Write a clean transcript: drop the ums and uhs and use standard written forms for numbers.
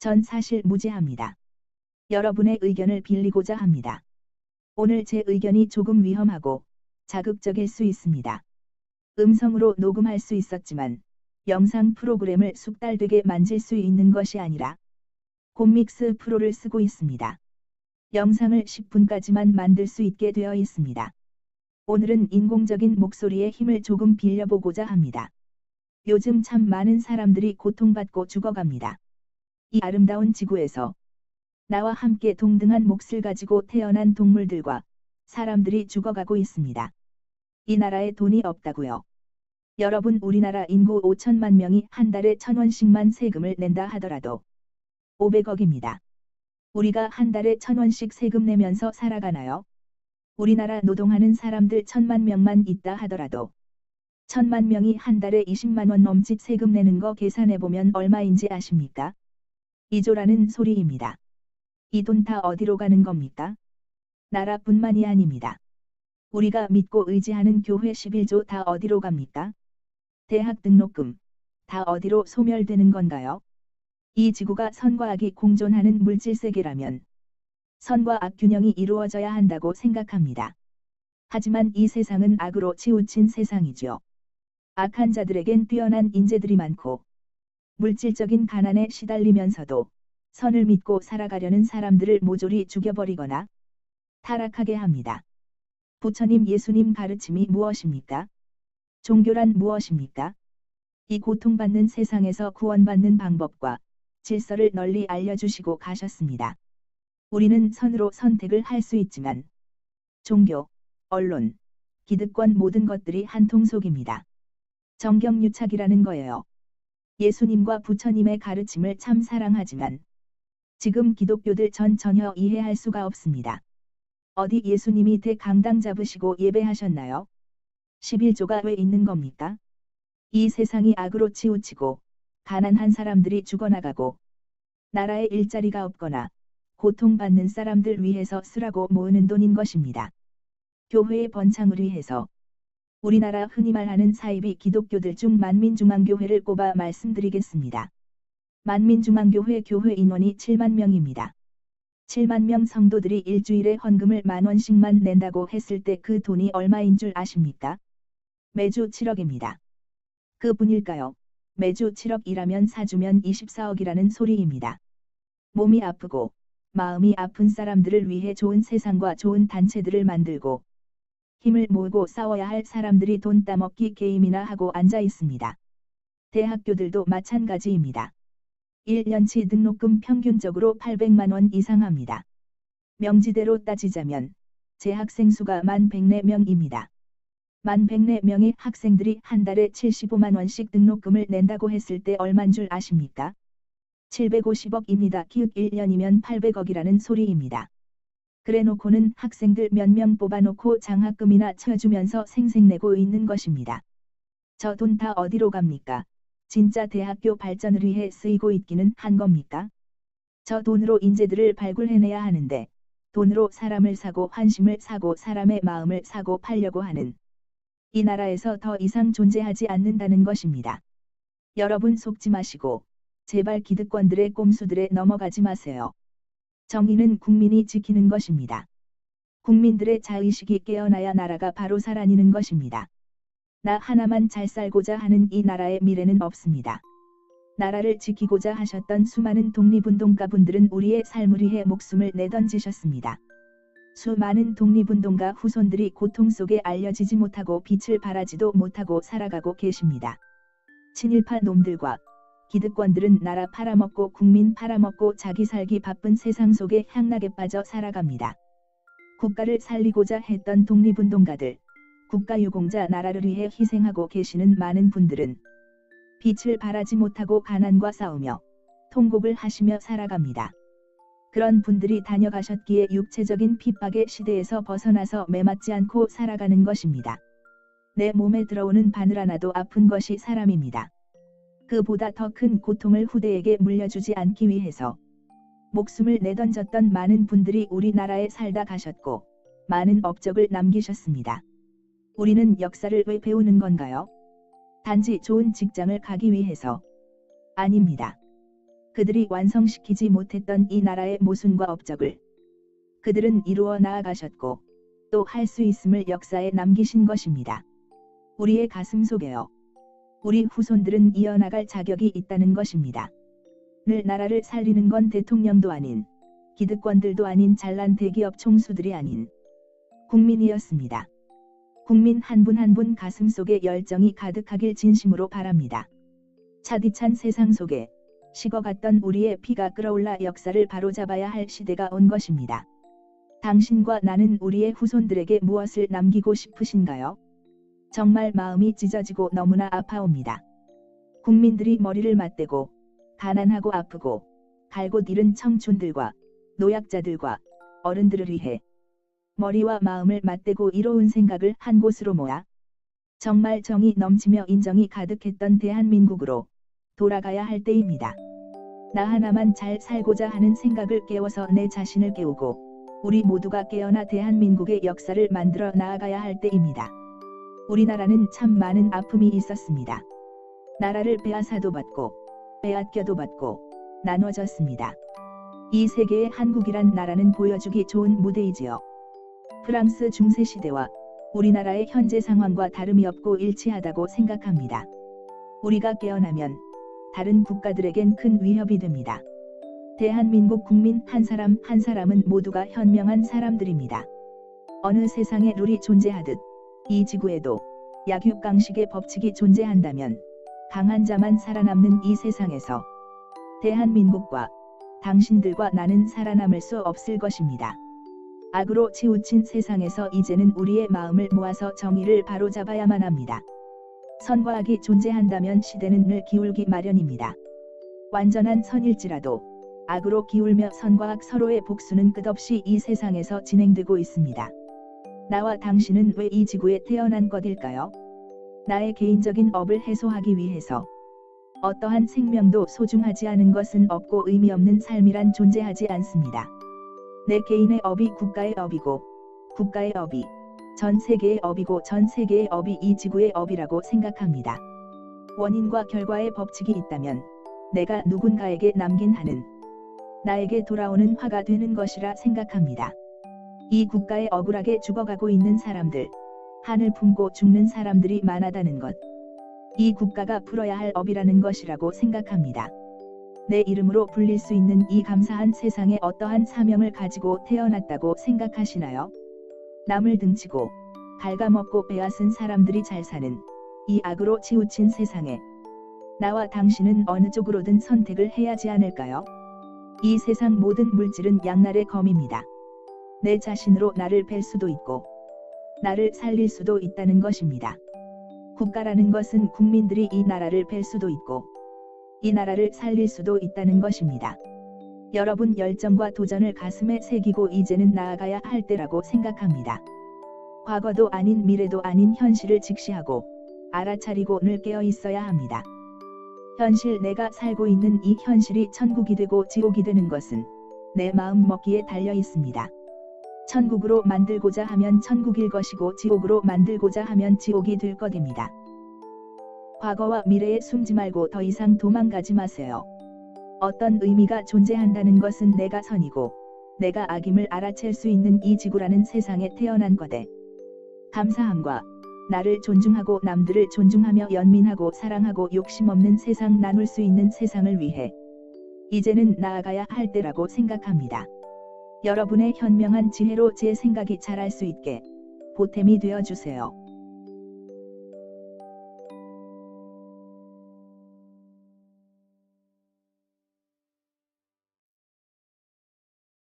전 사실 무죄합니다. 여러분의 의견을 빌리고자 합니다. 오늘 제 의견이 조금 위험하고 자극적일 수 있습니다. 음성으로 녹음할 수 있었지만 영상 프로그램을 숙달되게 만질 수 있는 것이 아니라 곰믹스 프로를 쓰고 있습니다. 영상을 10분까지만 만들 수 있게 되어 있습니다. 오늘은 인공적인 목소리의 힘을 조금 빌려보고자 합니다. 요즘 참 많은 사람들이 고통받고 죽어갑니다. 이 아름다운 지구에서 나와 함께 동등한 몫을 가지고 태어난 동물들과 사람들이 죽어가고 있습니다. 이 나라에 돈이 없다고요. 여러분, 우리나라 인구 5천만 명이 한 달에 1,000원씩만 세금을 낸다 하더라도 500억입니다. 우리가 한 달에 1,000원씩 세금 내면서 살아가나요? 우리나라 노동하는 사람들 1,000만 명만 있다 하더라도 1,000만 명이 한 달에 20만 원 넘짓 세금 내는 거 계산해보면 얼마인지 아십니까? 2조라는 소리입니다. 이 돈 다 어디로 가는 겁니까? 나라뿐만이 아닙니다. 우리가 믿고 의지하는 교회 11조 다 어디로 갑니까? 대학 등록금 다 어디로 소멸되는 건가요? 이 지구가 선과 악이 공존하는 물질세계라면 선과 악 균형이 이루어져야 한다고 생각합니다. 하지만 이 세상은 악으로 치우친 세상이죠. 악한 자들에겐 뛰어난 인재들이 많고 물질적인 가난에 시달리면서도 선을 믿고 살아가려는 사람들을 모조리 죽여버리거나 타락하게 합니다. 부처님 예수님 가르침이 무엇입니까? 종교란 무엇입니까? 이 고통받는 세상에서 구원받는 방법과 질서를 널리 알려주시고 가셨습니다. 우리는 선으로 선택을 할 수 있지만 종교, 언론, 기득권 모든 것들이 한 통속입니다. 정경유착이라는 거예요. 예수님과 부처님의 가르침을 참 사랑하지만 지금 기독교들 전혀 이해할 수가 없습니다. 어디 예수님이 대강당 잡으시고 예배하셨나요? 11조가 왜 있는 겁니까? 이 세상이 악으로 치우치고 가난한 사람들이 죽어나가고 나라에 일자리가 없거나 고통받는 사람들 위해서 쓰라고 모으는 돈인 것입니다. 교회의 번창을 위해서 우리나라 흔히 말하는 사이비 기독교들 중 만민중앙교회를 꼽아 말씀드리겠습니다. 만민중앙교회 교회 인원이 7만 명입니다. 7만 명 성도들이 일주일에 헌금을 10,000원씩만 낸다고 했을 때 그 돈이 얼마인 줄 아십니까? 매주 7억입니다. 그뿐일까요? 매주 7억이라면 4주면 24억이라는 소리입니다. 몸이 아프고 마음이 아픈 사람들을 위해 좋은 세상과 좋은 단체들을 만들고 힘을 모으고 싸워야 할 사람들이 돈 따먹기 게임이나 하고 앉아 있습니다. 대학교들도 마찬가지입니다. 1년치 등록금 평균적으로 800만 원 이상 합니다. 명지대로 따지자면 재학생 수가 11,104명입니다. 11,104명의 학생들이 한 달에 75만 원씩 등록금을 낸다고 했을 때 얼만 줄 아십니까? 750억입니다. 기획 1년이면 800억이라는 소리입니다. 그래놓고는 학생들 몇 명 뽑아놓고 장학금이나 쳐주면서 생색내고 있는 것입니다. 저 돈 다 어디로 갑니까? 진짜 대학교 발전을 위해 쓰이고 있기는 한 겁니까? 저 돈으로 인재들을 발굴해내야 하는데 돈으로 사람을 사고 환심을 사고 사람의 마음을 사고 팔려고 하는 이 나라에서 더 이상 존재하지 않는다는 것입니다. 여러분 속지 마시고 제발 기득권들의 꼼수들에 넘어가지 마세요. 정의는 국민이 지키는 것입니다. 국민들의 자의식이 깨어나야 나라가 바로 살아니는 것입니다. 나 하나만 잘 살고자 하는 이 나라의 미래는 없습니다. 나라를 지키고자 하셨던 수많은 독립운동가분들은 우리의 삶을 위해 목숨을 내던지셨습니다. 수많은 독립운동가 후손들이 고통 속에 알려지지 못하고 빛을 발하지도 못하고 살아가고 계십니다. 친일파 놈들과 기득권들은 나라 팔아먹고 국민 팔아먹고 자기 살기 바쁜 세상 속에 향락에 빠져 살아갑니다. 국가를 살리고자 했던 독립운동가들, 국가유공자 나라를 위해 희생하고 계시는 많은 분들은 빛을 발하지 못하고 가난과 싸우며 통곡을 하시며 살아갑니다. 그런 분들이 다녀가셨기에 육체적인 핍박의 시대에서 벗어나서 매맞지 않고 살아가는 것입니다. 내 몸에 들어오는 바늘 하나도 아픈 것이 사람입니다. 그보다 더 큰 고통을 후대에게 물려주지 않기 위해서 목숨을 내던졌던 많은 분들이 우리나라에 살다 가셨고 많은 업적을 남기셨습니다. 우리는 역사를 왜 배우는 건가요? 단지 좋은 직장을 가기 위해서? 아닙니다. 그들이 완성시키지 못했던 이 나라의 모순과 업적을 그들은 이루어 나아가셨고 또 할 수 있음을 역사에 남기신 것입니다. 우리의 가슴 속에요. 우리 후손들은 이어나갈 자격이 있다는 것입니다. 늘 나라를 살리는 건 대통령도 아닌 기득권들도 아닌 잘난 대기업 총수들이 아닌 국민이었습니다. 국민 한 분 한 분 가슴 속에 열정이 가득하길 진심으로 바랍니다. 차디찬 세상 속에 식어갔던 우리의 피가 끓어올라 역사를 바로잡아야 할 시대가 온 것입니다. 당신과 나는 우리의 후손들에게 무엇을 남기고 싶으신가요? 정말 마음이 찢어지고 너무나 아파옵니다. 국민들이 머리를 맞대고 가난하고 아프고 갈곳 잃은 청춘들과 노약자들과 어른들을 위해 머리와 마음을 맞대고 이로운 생각을 한 곳으로 모아 정말 정이 넘치며 인정이 가득했던 대한민국으로 돌아가야 할 때입니다. 나 하나만 잘 살고자 하는 생각을 깨워서 내 자신을 깨우고 우리 모두가 깨어나 대한민국의 역사를 만들어 나아가야 할 때입니다. 우리나라는 참 많은 아픔이 있었습니다. 나라를 빼앗아도 받고 빼앗겨도 받고 나눠졌습니다. 이 세계의 한국이란 나라는 보여주기 좋은 무대이지요. 프랑스 중세시대와 우리나라의 현재 상황과 다름이 없고 일치하다고 생각합니다. 우리가 깨어나면 다른 국가들에겐 큰 위협이 됩니다. 대한민국 국민 한 사람 한 사람은 모두가 현명한 사람들입니다. 어느 세상에 룰이 존재하듯 이 지구에도 약육강식의 법칙이 존재한다면 강한 자만 살아남는 이 세상에서 대한민국과 당신들과 나는 살아남을 수 없을 것입니다. 악으로 치우친 세상에서 이제는 우리의 마음을 모아서 정의를 바로잡아야만 합니다. 선과 악이 존재한다면 시대는 늘 기울기 마련입니다. 완전한 선일지라도 악으로 기울며 선과 악 서로의 복수는 끝없이 이 세상에서 진행되고 있습니다. 나와 당신은 왜 이 지구에 태어난 것일까요? 나의 개인적인 업을 해소하기 위해서. 어떠한 생명도 소중하지 않은 것은 없고 의미 없는 삶이란 존재하지 않습니다. 내 개인의 업이 국가의 업이고 국가의 업이 전 세계의 업이고 전 세계의 업이 이 지구의 업이라고 생각합니다. 원인과 결과의 법칙이 있다면 내가 누군가에게 남긴 한은 나에게 돌아오는 화가 되는 것이라 생각합니다. 이 국가에 억울하게 죽어가고 있는 사람들, 한을 품고 죽는 사람들이 많아다는 것. 이 국가가 풀어야 할 업이라는 것이라고 생각합니다. 내 이름으로 불릴 수 있는 이 감사한 세상에 어떠한 사명을 가지고 태어났다고 생각하시나요? 남을 등치고 갉아먹고 빼앗은 사람들이 잘 사는 이 악으로 치우친 세상에 나와 당신은 어느 쪽으로든 선택을 해야지 않을까요? 이 세상 모든 물질은 양날의 검입니다. 내 자신으로 나를 뵐 수도 있고 나를 살릴 수도 있다는 것입니다. 국가라는 것은 국민들이 이 나라를 뵐 수도 있고 이 나라를 살릴 수도 있다는 것입니다. 여러분 열정과 도전을 가슴에 새기고 이제는 나아가야 할 때라고 생각합니다. 과거도 아닌 미래도 아닌 현실을 직시하고 알아차리고 늘 깨어 있어야 합니다. 현실 내가 살고 있는 이 현실이 천국이 되고 지옥이 되는 것은 내 마음 먹기에 달려 있습니다. 천국으로 만들고자 하면 천국일 것이고 지옥으로 만들고자 하면 지옥이 될 것입니다. 과거와 미래에 숨지 말고 더 이상 도망가지 마세요. 어떤 의미가 존재한다는 것은 내가 선이고 내가 악임을 알아챌 수 있는 이 지구라는 세상에 태어난 것에 감사함과 나를 존중하고 남들을 존중하며 연민하고 사랑하고 욕심 없는 세상 나눌 수 있는 세상을 위해 이제는 나아가야 할 때라고 생각합니다. 여러분의 현명한 지혜로 제 생각이 자랄 수 있게 보탬이 되어 주세요.